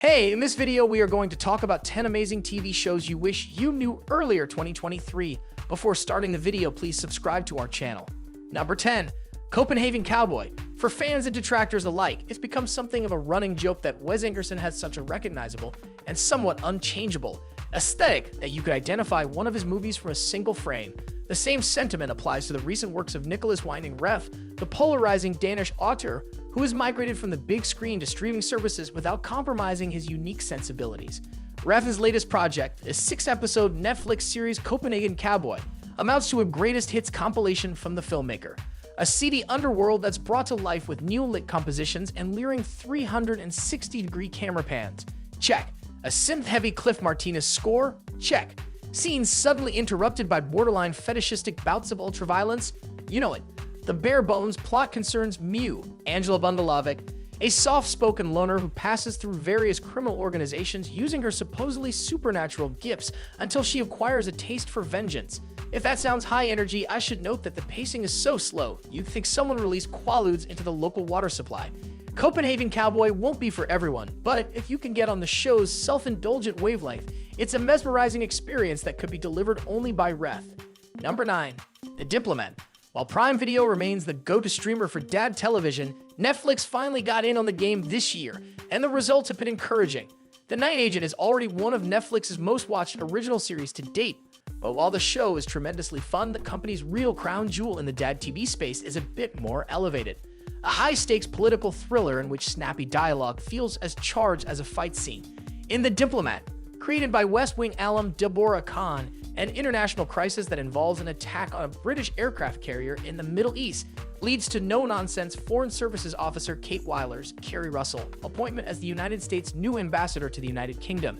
Hey, in this video we are going to talk about 10 amazing TV shows you wish you knew earlier 2023. Before starting the video, please subscribe to our channel. Number 10. Copenhagen Cowboy. For fans and detractors alike, it's become something of a running joke that Wes Anderson has such a recognizable and somewhat unchangeable aesthetic that you could identify one of his movies from a single frame. The same sentiment applies to the recent works of Nicholas Winding Refn, the polarizing Danish author who has migrated from the big screen to streaming services without compromising his unique sensibilities. Refn's latest project, a 6-episode Netflix series Copenhagen Cowboy, amounts to a greatest hits compilation from the filmmaker. A seedy underworld that's brought to life with neon-lit compositions and leering 360-degree camera pans. Check. A synth-heavy Cliff Martinez score? Check. Scenes suddenly interrupted by borderline fetishistic bouts of ultraviolence? You know it. The bare bones plot concerns Mew, Angela Bundalovic, a soft-spoken loner who passes through various criminal organizations using her supposedly supernatural gifts until she acquires a taste for vengeance. If that sounds high energy, I should note that the pacing is so slow, you'd think someone released Quaaludes into the local water supply. Copenhagen Cowboy won't be for everyone, but if you can get on the show's self-indulgent wavelength, it's a mesmerizing experience that could be delivered only by Refn. Number 9. The Diplomat. While Prime Video remains the go-to streamer for dad television, Netflix finally got in on the game this year, and the results have been encouraging. The Night Agent is already one of Netflix's most watched original series to date, but while the show is tremendously fun, the company's real crown jewel in the dad TV space is a bit more elevated. A high-stakes political thriller in which snappy dialogue feels as charged as a fight scene. In The Diplomat, created by West Wing alum Deborah Kahn, an international crisis that involves an attack on a British aircraft carrier in the Middle East leads to no-nonsense Foreign Services Officer Kate Weiler's Kerry Russell appointment as the United States' new ambassador to the United Kingdom.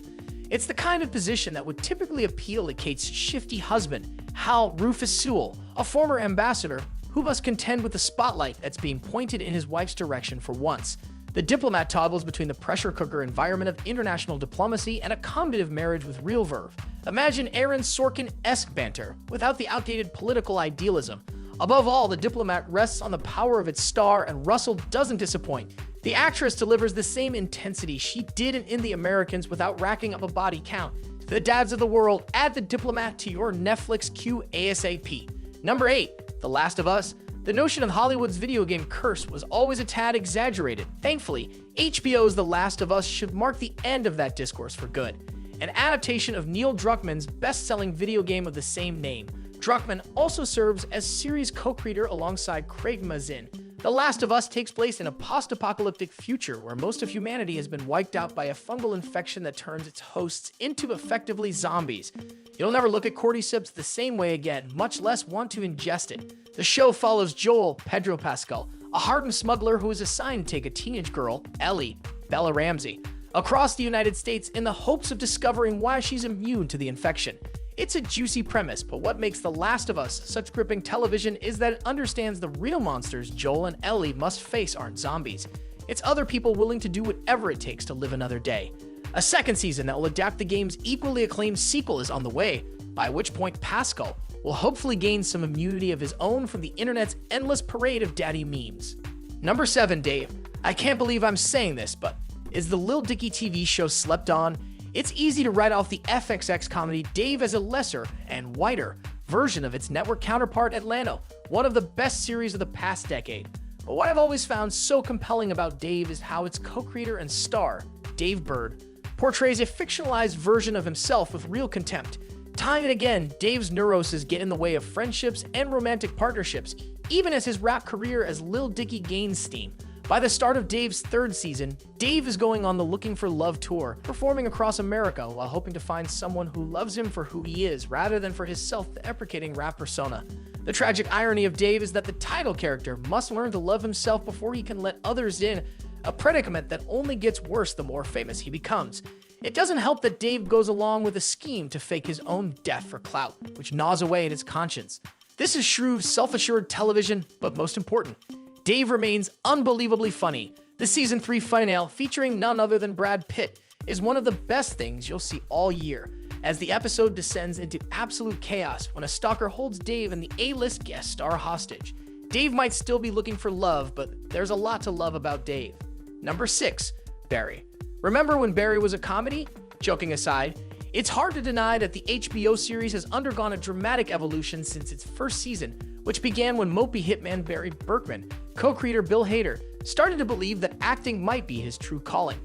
It's the kind of position that would typically appeal to Kate's shifty husband, Hal Rufus Sewell, a former ambassador who must contend with the spotlight that's being pointed in his wife's direction for once. The Diplomat toggles between the pressure cooker environment of international diplomacy and accommodative marriage with real verve. Imagine Aaron Sorkin-esque banter, without the outdated political idealism. Above all, The Diplomat rests on the power of its star, and Russell doesn't disappoint. The actress delivers the same intensity she did in The Americans without racking up a body count. The dads of the world, add The Diplomat to your Netflix queue ASAP. Number 8. The Last of Us. The notion of Hollywood's video game curse was always a tad exaggerated. Thankfully, HBO's The Last of Us should mark the end of that discourse for good. An adaptation of Neil Druckmann's best-selling video game of the same name. Druckmann also serves as series co-creator alongside Craig Mazin. The Last of Us takes place in a post-apocalyptic future where most of humanity has been wiped out by a fungal infection that turns its hosts into effectively zombies. You'll never look at cordyceps the same way again, much less want to ingest it. The show follows Joel, Pedro Pascal, a hardened smuggler who is assigned to take a teenage girl, Ellie, Bella Ramsey, across the United States in the hopes of discovering why she's immune to the infection. It's a juicy premise, but what makes The Last of Us such gripping television is that it understands the real monsters Joel and Ellie must face aren't zombies. It's other people willing to do whatever it takes to live another day. A second season that will adapt the game's equally acclaimed sequel is on the way, by which point Pascal will hopefully gain some immunity of his own from the internet's endless parade of daddy memes. Number 7, Dave. I can't believe I'm saying this, but is the Lil Dicky TV show slept on? It's easy to write off the FXX comedy Dave as a lesser and whiter version of its network counterpart Atlanta, one of the best series of the past decade. But what I've always found so compelling about Dave is how its co-creator and star, Dave Bird, portrays a fictionalized version of himself with real contempt. Time and again, Dave's neuroses get in the way of friendships and romantic partnerships, even as his rap career as Lil Dicky gains steam. By the start of Dave's 3rd season, Dave is going on the Looking for Love tour, performing across America while hoping to find someone who loves him for who he is rather than for his self-deprecating rap persona. The tragic irony of Dave is that the title character must learn to love himself before he can let others in, a predicament that only gets worse the more famous he becomes. It doesn't help that Dave goes along with a scheme to fake his own death for clout, which gnaws away at his conscience. This is shrewd, self-assured television, but most important, Dave remains unbelievably funny. The season 3 finale, featuring none other than Brad Pitt, is one of the best things you'll see all year, as the episode descends into absolute chaos when a stalker holds Dave and the A-list guest star hostage. Dave might still be looking for love, but there's a lot to love about Dave. Number 6, Barry. Remember when Barry was a comedy? Joking aside, it's hard to deny that the HBO series has undergone a dramatic evolution since its first season, which began when mopey hitman Barry Berkman, co-creator Bill Hader, started to believe that acting might be his true calling.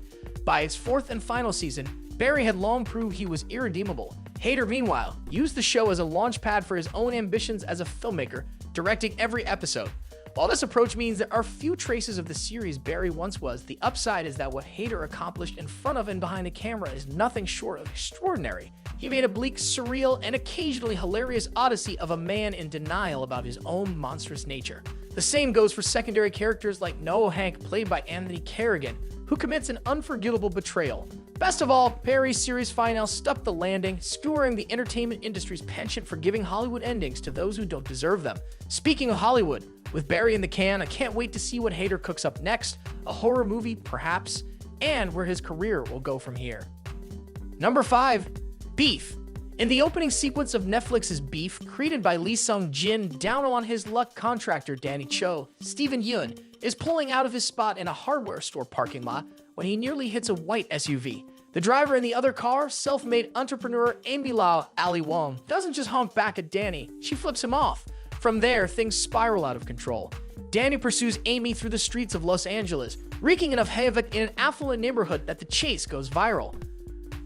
By its fourth and final season, Barry had long proved he was irredeemable. Hader, meanwhile, used the show as a launchpad for his own ambitions as a filmmaker, directing every episode. While this approach means there are few traces of the series Barry once was, the upside is that what Hader accomplished in front of and behind the camera is nothing short of extraordinary. He made a bleak, surreal, and occasionally hilarious odyssey of a man in denial about his own monstrous nature. The same goes for secondary characters like Noah Hank, played by Anthony Carrigan, who commits an unforgivable betrayal. Best of all, Barry's series finale stuck the landing, skewering the entertainment industry's penchant for giving Hollywood endings to those who don't deserve them. Speaking of Hollywood, with Barry in the can, I can't wait to see what Hader cooks up next, a horror movie, perhaps, and where his career will go from here. Number 5. Beef. In the opening sequence of Netflix's Beef, created by Lee Sung-jin, down on his luck contractor Danny Cho, Steven Yeun is pulling out of his spot in a hardware store parking lot when he nearly hits a white SUV. The driver in the other car, self-made entrepreneur Amy Lau Ali Wong, doesn't just honk back at Danny, she flips him off. From there, things spiral out of control. Danny pursues Amy through the streets of Los Angeles, wreaking enough havoc in an affluent neighborhood that the chase goes viral.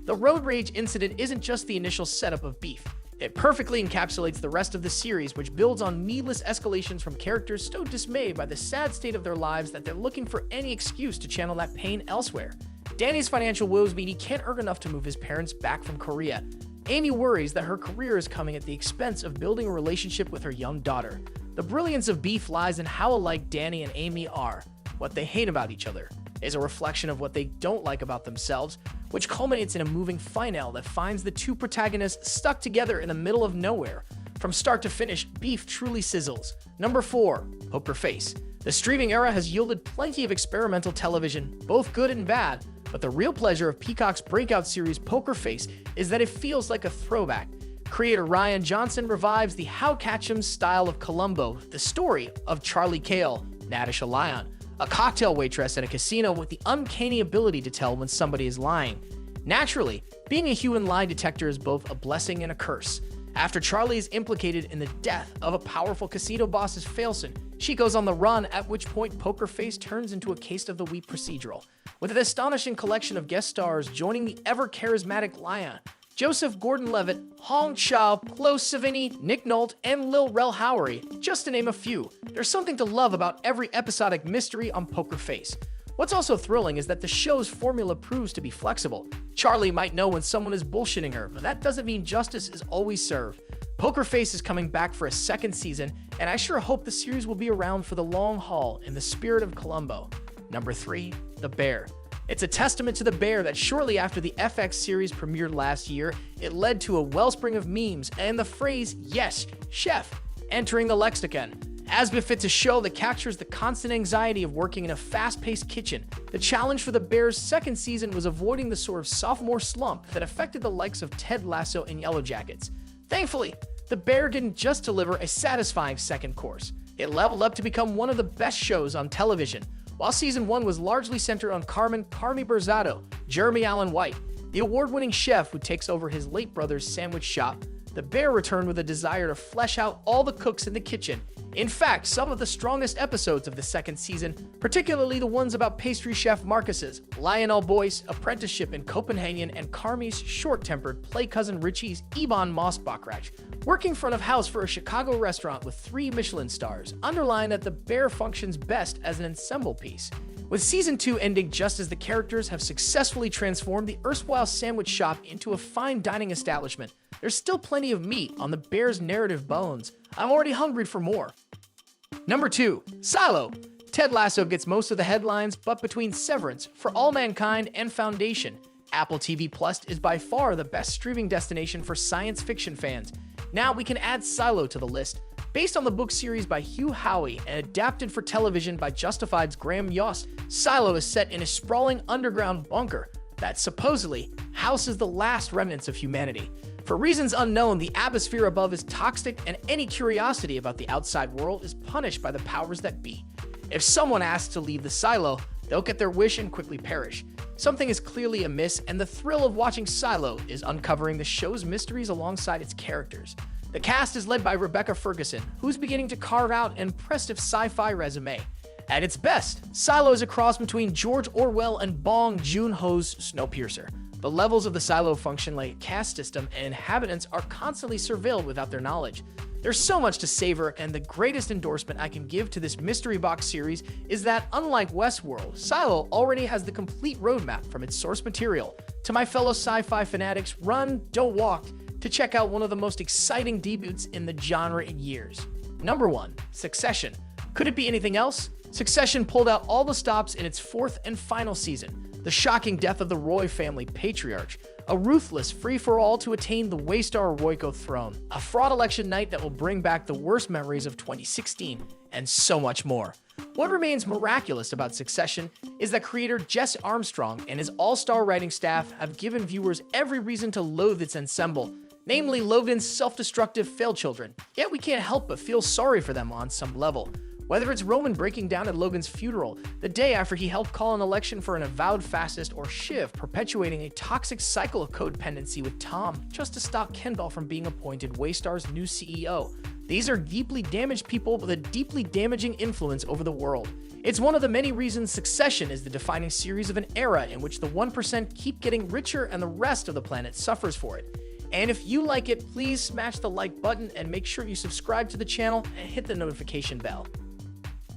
The road rage incident isn't just the initial setup of Beef. It perfectly encapsulates the rest of the series, which builds on needless escalations from characters so dismayed by the sad state of their lives that they're looking for any excuse to channel that pain elsewhere. Danny's financial woes mean he can't earn enough to move his parents back from Korea. Amy worries that her career is coming at the expense of building a relationship with her young daughter. The brilliance of Beef lies in how alike Danny and Amy are. What they hate about each other is a reflection of what they don't like about themselves, which culminates in a moving finale that finds the two protagonists stuck together in the middle of nowhere. From start to finish, Beef truly sizzles. Number 4. Poker Face. The streaming era has yielded plenty of experimental television, both good and bad, but the real pleasure of Peacock's breakout series Poker Face is that it feels like a throwback. Creator Ryan Johnson revives the How Catch'em style of Columbo, the story of Charlie Cale, Natasha Lyon, a cocktail waitress at a casino with the uncanny ability to tell when somebody is lying. Naturally, being a human lie detector is both a blessing and a curse. After Charlie is implicated in the death of a powerful casino boss's Failson, she goes on the run, at which point Poker Face turns into a case of the week procedural. With an astonishing collection of guest stars joining the ever-charismatic Lyon, Joseph Gordon-Levitt, Hong Chow, Chloe Sevigny, Nick Nolte, and Lil Rel Howery, just to name a few. There's something to love about every episodic mystery on Poker Face. What's also thrilling is that the show's formula proves to be flexible. Charlie might know when someone is bullshitting her, but that doesn't mean justice is always served. Poker Face is coming back for a second season, and I sure hope the series will be around for the long haul in the spirit of Columbo. Number 3. The Bear. It's a testament to The Bear that shortly after the FX series premiered last year, it led to a wellspring of memes and the phrase, "Yes, chef," entering the lexicon. As befits a show that captures the constant anxiety of working in a fast-paced kitchen, the challenge for The Bear's second season was avoiding the sort of sophomore slump that affected the likes of Ted Lasso and Yellow Jackets. Thankfully, The Bear didn't just deliver a satisfying second course. It leveled up to become one of the best shows on television. While season 1 was largely centered on Carmi Berzatto, Jeremy Allen White, the award-winning chef who takes over his late brother's sandwich shop, The Bear returned with a desire to flesh out all the cooks in the kitchen. In fact, some of the strongest episodes of the second season, particularly the ones about pastry chef Marcus's, Lionel Boyce, apprenticeship in Copenhagen, and Carmi's short-tempered play cousin Richie's Ebon Mossbachrach, working front of house for a Chicago restaurant with 3 Michelin stars, underline that The Bear functions best as an ensemble piece. With season 2 ending just as the characters have successfully transformed the erstwhile sandwich shop into a fine dining establishment, there's still plenty of meat on The Bear's narrative bones. I'm already hungry for more. Number 2. Silo. Ted Lasso gets most of the headlines, but between Severance, For All Mankind, and Foundation, Apple TV Plus is by far the best streaming destination for science fiction fans. Now we can add Silo to the list. Based on the book series by Hugh Howey and adapted for television by Justified's Graham Yost, Silo is set in a sprawling underground bunker that supposedly houses the last remnants of humanity. For reasons unknown, the atmosphere above is toxic, and any curiosity about the outside world is punished by the powers that be. If someone asks to leave the silo, They'll get their wish and quickly perish. Something is clearly amiss, and the thrill of watching Silo is uncovering the show's mysteries alongside its characters. The cast is led by Rebecca Ferguson, who's beginning to carve out an impressive sci-fi resume. At its best, Silo is a cross between George Orwell and Bong Joon-ho's Snowpiercer. The levels of the Silo function like a caste system, and inhabitants are constantly surveilled without their knowledge. There's so much to savor, and the greatest endorsement I can give to this mystery box series is that, unlike Westworld, Silo already has the complete roadmap from its source material. To my fellow sci-fi fanatics, run, don't walk, to check out one of the most exciting debuts in the genre in years. Number 1. Succession. Could it be anything else? Succession pulled out all the stops in its 4th and final season. The shocking death of the Roy family patriarch, a ruthless free-for-all to attain the Waystar Royco throne, a fraud election night that will bring back the worst memories of 2016, and so much more. What remains miraculous about Succession is that creator Jess Armstrong and his all-star writing staff have given viewers every reason to loathe its ensemble, namely Logan's self-destructive failed children, yet we can't help but feel sorry for them on some level. Whether it's Roman breaking down at Logan's funeral the day after he helped call an election for an avowed fascist, or Shiv perpetuating a toxic cycle of codependency with Tom just to stop Kendall from being appointed Waystar's new CEO. These are deeply damaged people with a deeply damaging influence over the world. It's one of the many reasons Succession is the defining series of an era in which the 1% keep getting richer and the rest of the planet suffers for it. And if you like it, please smash the like button and make sure you subscribe to the channel and hit the notification bell.